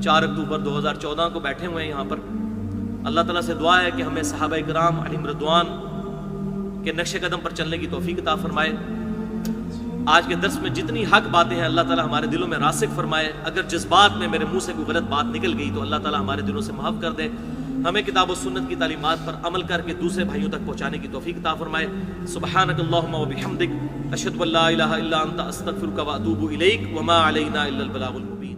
4 اکتوبر 2014 کو بیٹھے ہوئے ہیں یہاں پر۔ اللہ تعالیٰ سے دعا ہے کہ ہمیں صحابہ کرام علیہم رضوان کے نقش قدم پر چلنے کی توفیق عطا فرمائے۔ آج کے درس میں جتنی حق باتیں ہیں اللہ تعالیٰ ہمارے دلوں میں راسخ فرمائے۔ اگر جذبات میں میرے منہ سے کوئی غلط بات نکل گئی تو اللہ تعالیٰ ہمارے دلوں سے معاف کر دے، ہمیں کتاب و سنت کی تعلیمات پر عمل کر کے دوسرے بھائیوں تک پہنچانے کی توفیق عطا فرمائے۔ سبحانک اللہم و بحمدک، اشہد ان لا الہ الا انت، استغفرک و اتوب الیک، وما علینا الا البلاغ المبین۔